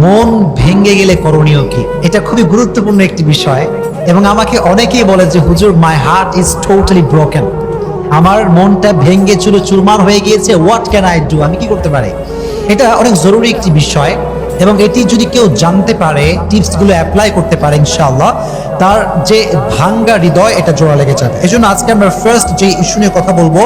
মন ভেঙে গেলে করণীয় কি? এটা খুবই গুরুত্বপূর্ণ একটি বিষয় এবং আমাকে অনেকেই বলে যে হুজুর, my heart is totally broken, আমার মনটা ভেঙে চুরমার হয়ে গিয়েছে, হোয়াট ক্যান আই ডু, আমি কি করতে পারি? এটা অনেক জরুরি একটি বিষয় এবং এটি যদি কেউ জানতে পারে, টিপসগুলো অ্যাপ্লাই করতে পারে, ইনশাআল্লাহ তার যে ভাঙ্গা হৃদয় এটা জোড়া লেগে যাবে। এই জন্য আজকে আমরা ফার্স্ট যে ইস্যু নিয়ে কথা বলবো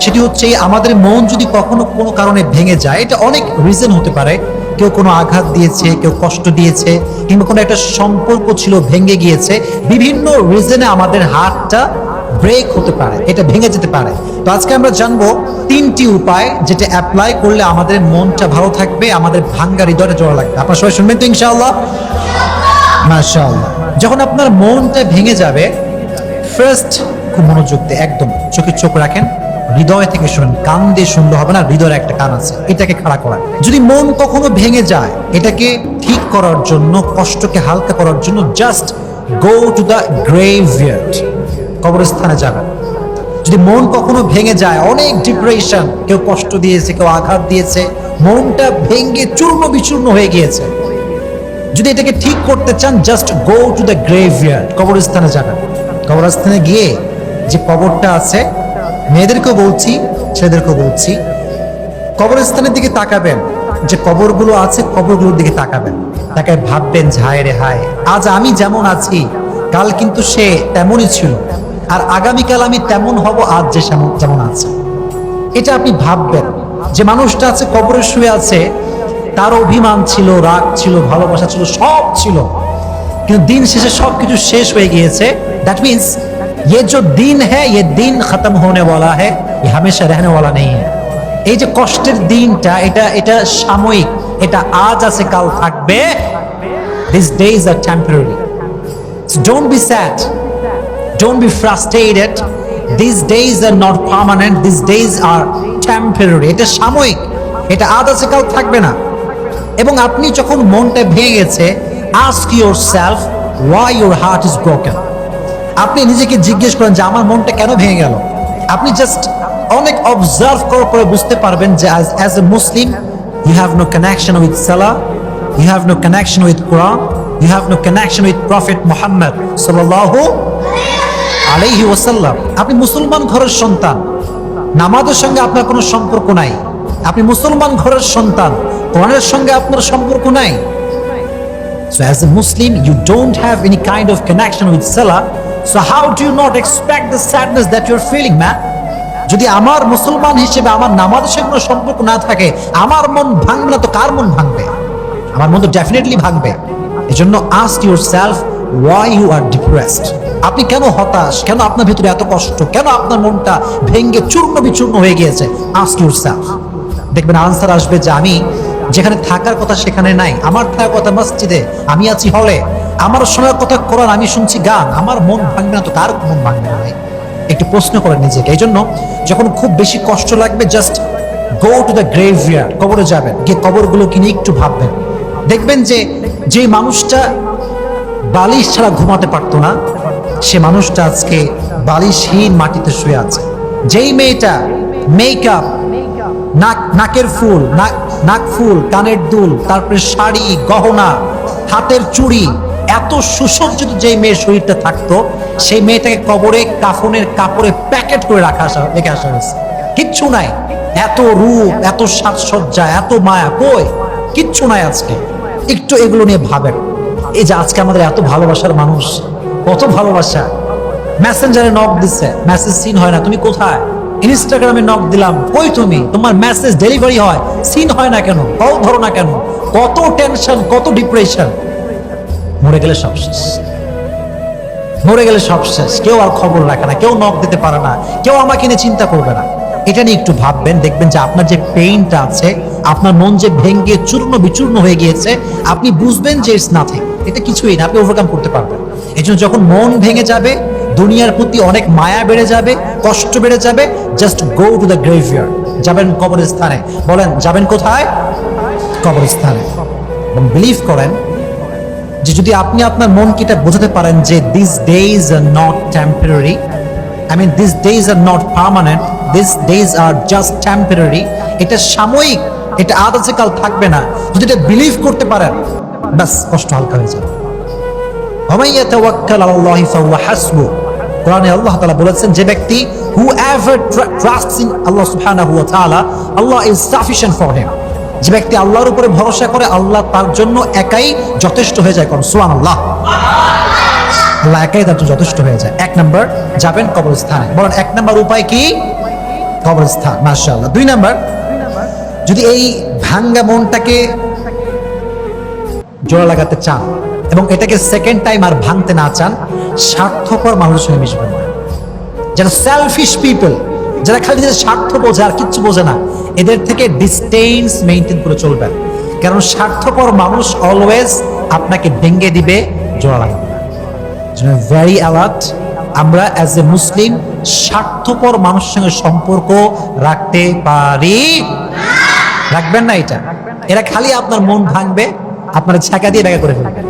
সেটি হচ্ছে আমাদের মন যদি কখনো কোনো কারণে ভেঙে যায়, এটা অনেক রিজন হতে পারে। কেউ কোনো আঘাত দিয়েছে, কেউ কষ্ট দিয়েছে, কিংবা কোনো একটা সম্পর্ক ছিল ভেঙে গিয়েছে। বিভিন্ন রিজনে আমাদের হার্টটা ব্রেক হতে পারে, এটা ভেঙে যেতে পারে। তো আজকে আমরা জানবো 3টি উপায় যেটা অ্যাপ্লাই করলে আমাদের মনটা ভালো থাকবে, আমাদের ভাঙ্গা হৃদয়টা জোড়া লাগবে। আপনারা সবাই শুনবেন তো ইনশাআল্লাহ? মাশাআল্লাহ। যখন আপনার মনটা ভেঙে যাবে, ফার্স্ট খুব মনোযোগ দিয়ে একদম চোখে চোখ রাখেন, হৃদয় থেকে শুনুন, কান দিয়ে শুনলে হবে না, হৃদয়ের একটা কান আছে, এটাকে খাড়া করা। যদি মন কখনো ভেঙে যায়, এটাকে ঠিক করার জন্য, কষ্টকে হালকা করার জন্য জাস্ট গো টু দ্য গ্রেভইয়ার্ড, কবরস্থানে যাবেন। যদি মন কখনো ভেঙে যায়, অনেক ডিপ্রেশন, কেউ কষ্ট দিয়েছে, কেউ আঘাত দিয়েছে, মনটা ভেঙে চূর্ণ বিচূর্ণ হয়ে গিয়েছে, যদি এটাকে ঠিক করতে চান, জাস্ট গো টু দ্য গ্রেভইয়ার্ড, কবরস্থানে যাবেন। কবরস্থানে গিয়ে যে কবরটা আছে, মেয়েদেরকেও বলছি, ছেলেদেরকেও বলছি, কবরস্থানের দিকে তাকাবেন, যে কবরগুলো আছে কবরগুলোর দিকে তাকাবেন, তাকে ভাববেন যে হায় রে হায়, আজ আমি যেমন আছি কাল কিন্তু সে তেমনই ছিল, আর আগামীকাল আমি তেমন হব আজ যে যেমন আছে। এটা আপনি ভাববেন যে মানুষটা আছে কবরে শুয়ে আছে, তার অভিমান ছিল, রাগ ছিল, ভালোবাসা ছিল, সব ছিল, কিন্তু দিন শেষে সবকিছু শেষ হয়ে গিয়েছে। দ্যাট মিনস ये जो दिन है ये दिन खत्म होने वाला है, ये हमेशा रहने वाला नहीं है। এই যে কষ্টের দিনটা, এটা সাময়িক, এটা আজ আছে কাল থাকবে। These days are temporary, so don't be sad, don't be frustrated. These days are not permanent, these days are temporary. এটা সাময়িক, এটা আজ আছে কাল থাকবে না। এবং আপনি যখন মনটা ভেঙে গেছে, ask yourself why your heart is broken. আপনি নিজেকে জিজ্ঞেস করেন যে আমার মনটা কেন ভেঙে গেল। আপনি জাস্ট অনেক অবজার্ভ করার পরে বুঝতে পারবেন যে as a Muslim you have no connection with Salah, you have no connection with Quran, you have no connection with Prophet Muhammad sallallahu alayhi wasallam. আপনি মুসলমান ঘরের সন্তান, নামাজের সঙ্গে আপনার কোনো সম্পর্ক নাই। আপনি মুসলমান ঘরের সন্তান, কোরআনের সঙ্গে আপনার সম্পর্ক নাই। So as a Muslim you don't have any kind of connection with Salah, so how do you not expect the sadness that you're feeling, man? যদি আমার মুসলমান হিসেবে আমার নামাজের সঙ্গে কোনো সম্পর্ক না থাকে, আমার মন ভাঙবে না তো কার মন ভাঙবে? আমার মন তো ডেফিনেটলি ভাঙবে। এজন্য ask yourself why you are depressed. আপনি কেন হতাশ, কেন আপনার ভিতরে এত কষ্ট, কেন আপনার মনটা ভেঙে চূর্ণ বিচূর্ণ হয়ে গিয়েছে? ask yourself, দেখবেন আনসার আসবে যে আমি যেখানে থাকার কথা সেখানে নাই, আমার থাকার কথা মসজিদে, আমি আছি হলে, আমার শোনার কথা কোরআন, আমি শুনছি গান, আমার মন ভাঙবে না তো কার মন ভাঙবে না? ভাই, একটু প্রশ্ন করেন নিজেকে। এই জন্য যখন খুব বেশি কষ্ট লাগবে, জাস্ট গো টু দ্য গ্রেভইয়ার্ড, কবরে যাবেন, গিয়ে কবরগুলো কিনে একটু ভাববেন। দেখবেন যে মানুষটা বালিশ ছাড়া ঘুমাতে পারতো না, সে মানুষটা আজকে বালিশহীন মাটিতে শুয়ে আছে। যেই মেয়েটা মেকআপ, নাকের ফুল, নাক ফুল, কানের দুল, তারপরে শাড়ি, গহনা, হাতের চুড়ি, এত সুসজ্জিত যে মেয়ের শরীরটা থাকতো, সেই মেয়েটাকে কবরে কাফনের কাপড়ে প্যাকেট করে রেখে আসা হয়েছে। কিচ্ছু নাই, এত রূপ, এত সাজসজ্জা, এত মায়া, কই? কিচ্ছু নাই আজকে। একটু এগুলো নিয়ে ভাবেন। এই যে আজকে আমাদের এত ভালোবাসার মানুষ, কত ভালোবাসা, মেসেঞ্জারে নক দিচ্ছে, মেসেজ সিন হয় না, তুমি কোথায়? ইনস্টাগ্রামে নক দিলাম, কই তুমি? তোমার মেসেজ ডেলিভারি হয়, সিন হয় না কেন? কল ধরো না কেন? কত টেনশন, কত ডিপ্রেশন। মরে গেলে সব শেষ, মরে গেলে সব শেষ। কেউ আর খবর রাখে না, কেউ নক দিতে পারে না, কেউ আমাকে নিয়ে চিন্তা করবে না। এটা নিয়ে একটু ভাববেন, দেখবেন যে আপনার যে পেইনটা আছে, আপনার মন যে ভেঙে চূর্ণ বিচূর্ণ হয়ে গিয়েছে, আপনি বুঝবেন যে ইটস নাথিং, এটা কিছুই না, আপনি ওভারকাম করতে পারবেন। এই জন্য যখন মন ভেঙে যাবে, দুনিয়ার প্রতি অনেক মায়া বেড়ে যাবে, কষ্ট বেড়ে যাবে, জাস্ট গো টু দ্য গ্রেভইয়ার্ড, যাবেন কবরস্থানে। বলেন যাবেন কোথায়? কবরস্থানে। এবং বিলিভ করেন যে যদি আপনি আপনার মনকে এটা বোঝাতে পারেন যে this days are not temporary, I mean these days are not permanent, these days are just temporary, এটা সাময়িক, এটা আজ আছে কাল থাকবে না, যদি এটা বিলিভ করতে পারেন ব্যাস কষ্ট হালকা হয়ে যাবে। ওয়ামান ইয়াতাওয়াক্কাল আলাল্লাহি ফাহুয়া হাসবুহ, কোরআনে আল্লাহ তাআলা বলেছেন যে ব্যক্তি whoever trusts in Allah subhanahu wa ta'ala, Allah is sufficient for him। যে ব্যক্তি আল্লাহর উপরে ভরসা করে আল্লাহ তার জন্য একাই যথেষ্ট হয়ে যায়। কোন সুবহানাল্লাহ, আল্লাহ একাই তার জন্য যথেষ্ট হয়ে যায়। এক নাম্বার যাবেন কবরস্থানে, বলেন এক নাম্বার উপায় কি? কবরস্থান, মাশাআল্লাহ। দুই নাম্বার, যদি এই ভাঙ্গা মনটাকে জোড়া লাগাতে চান এবং এটাকে সেকেন্ড টাইম আর ভাঙতে না চান, স্বার্থপর মানুষের সঙ্গে মিশবেন না। যারা সেলফিশ পিপল, যারা খালি নিজের স্বার্থ বোঝে আর কিচ্ছু বোঝে না, এদের থেকে ডিস্টেন্স মেইনটেইন করে চলবেন। কারণ স্বার্থপর মানুষ অলওয়েজ আপনাকে ভেঙে দিবে, জোড়া লাগাবে না। ভেরি অ্যালার্ট, আমরা অ্যাজ এ মুসলিম স্বার্থপর মানুষের সঙ্গে সম্পর্ক রাখতে পারি? রাখবেন না। এরা খালি আপনার মন ভাঙবে, আপনার ছাকা দিয়ে ব্যাগা করে ফেলবে।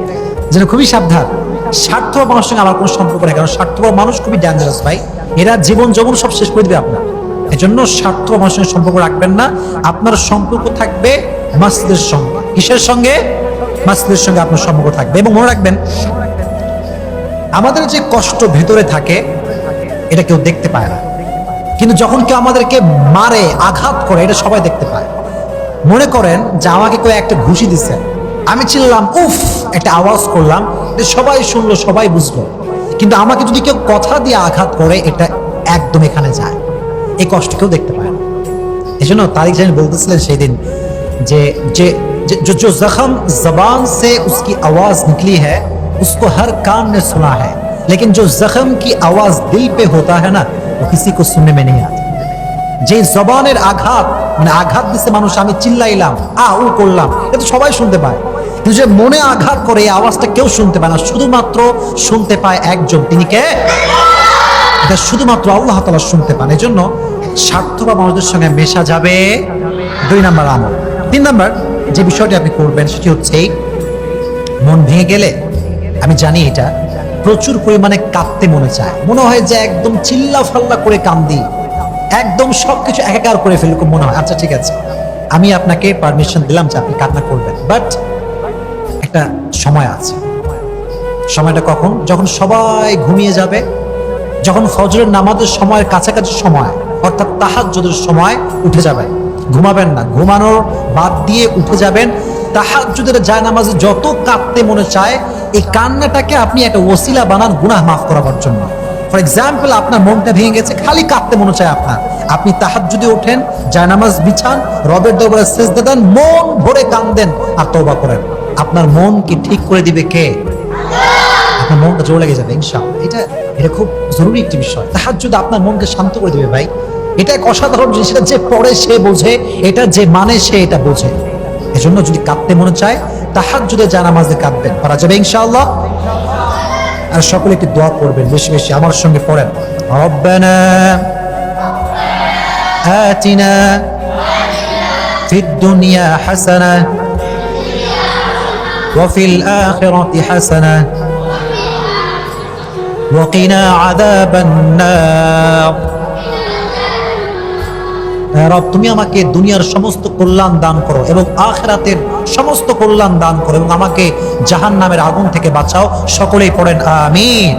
যেন খুবই সাবধান, স্বার্থপর মানুষের সঙ্গে আমার কোনো সম্পর্ক নেই। কারণ স্বার্থপর মানুষ খুবই ডেঞ্জারাস ভাই, এরা জীবন যৌবন সব শেষ করে দেবে আপনার। এজন্য স্বার্থপর মানুষের সঙ্গে সম্পর্ক রাখবেন না। আপনার সম্পর্ক থাকবে মাসজিদের সঙ্গে। কিসের সঙ্গে? মাসজিদের সঙ্গে আপনার সম্পর্ক থাকবে। এবং মনে রাখবেন, আমাদের যে কষ্ট ভেতরে থাকে এটা কেউ দেখতে পায় না, কিন্তু যখন কেউ আমাদেরকে মারে, আঘাত করে, এটা সবাই দেখতে পায়। মনে করেন যে আমাকে কেউ একটা ঘুষি দিচ্ছে, আমি চিল্লাম উফ, একটা আওয়াজ করলাম, এটা সবাই শুনলো, সবাই বুঝলো। কিন্তু আমাকে যদি কেউ কথা দিয়ে আঘাত করে, এটা একদম এখানে যায়, এই কষ্ট কেউ দেখতে পায় না। এই জন্য তারিক জানি বলতেছিলেন সেই দিন যে जो जख्म जबान से उसकी आवाज निकली है उसको हर कान ने सुना है, लेकिन जो जख्म की आवाज दिल पे होता है ना वो किसी को सुनने में नहीं आती। যে জবানের আঘাত, মানে আঘাত দিচ্ছে মানুষ, আমি চিল্লাইলাম, উ করলাম, এটা সবাই শুনতে পায়, কিন্তু যে মনে আঘাত করে এই আওয়াজটা কেউ শুনতে পায় না। শুধুমাত্র শুনতে পায় একজন, তিনি কে? এটা শুধুমাত্র আল্লাহ তাআলা শুনতে পান। এই জন্য স্বার্থপর মানুষদের সঙ্গে মেশা যাবে। দুই নাম্বার আমল। তিন নাম্বার যে বিষয়টি আপনি করবেন সেটি হচ্ছে, মন ভেঙে গেলে, আমি জানি এটা প্রচুর পরিমাণে কাঁদতে মনে চায়, মনে হয় যে একদম চিল্লা ফাল্লা করে কান্দি, একদম সবকিছু একাকার করে ফেলুক মনে হয়। আচ্ছা ঠিক আছে, আমি আপনাকে পারমিশন দিলাম যে আপনি কান্না করবেন, বাট একটা সময় আছে। সময়টা কখন? যখন সবাই ঘুমিয়ে যাবে, যখন ফজরের নামাজের সময়ের কাছাকাছি সময়, অর্থাৎ তাহাজ্জুদের সময় উঠে যাবেন। ঘুমাবেন না, ঘুমানোর বাদ দিয়ে উঠে যাবেন। তাহাজ্জুদের জায়নামাজে যত কাঁদতে মনে চায়, এই কান্নাটাকে আপনি একটা ওসিলা বানান গুনাহ মাফ করাবার জন্য। ফর এক্সাম্পল, আপনার মনটা ভেঙে গেছে, খালি কাঁদতে মনে চায় আপনার, আপনি তাহাজ্জুদে ওঠেন, জায়নামাজ বিছান, রবের দরবারে সিজদা দেন, মন ভরে কাঁদেন আর তওবা করেন। আপনার মন কি ঠিক করে দিবে কে? আপনার মনটা জোর লেগে যাবে ইনশাআল্লাহ। এটা খুব জরুরি একটি বিষয়। তাহাজ্জুদ আপনার মনকে শান্ত করে দিবে ভাই। এটা এক অসাধারণ জিনিস। এটা যে পড়ে সে বোঝে, এটা যে মানে সে এটা বোঝে। এজন্য যদি কাঁদতে মনে চায়, তাহাজ্জুদে জায়নামাজে কাঁদবেন, পারা যাবে ইনশাআল্লাহ। আর সকলে একটি দোয়া করবেন বেশি বেশি, আমার সঙ্গে পড়েন, রব্বানা আতিনা ফিদ দুনিয়া হাসানাহ ওয়া ফিল আখিরাতি হাসানাহ ওয়া কিনা আযাবান নার। রব, তুমি আমাকে দুনিয়ার সমস্ত কল্যাণ দান করো এবং আখিরাতের সমস্ত কল্যাণ দান করো এবং আমাকে জাহান্নামের আগুন থেকে বাঁচাও। সকলেই পড়েন আমিন।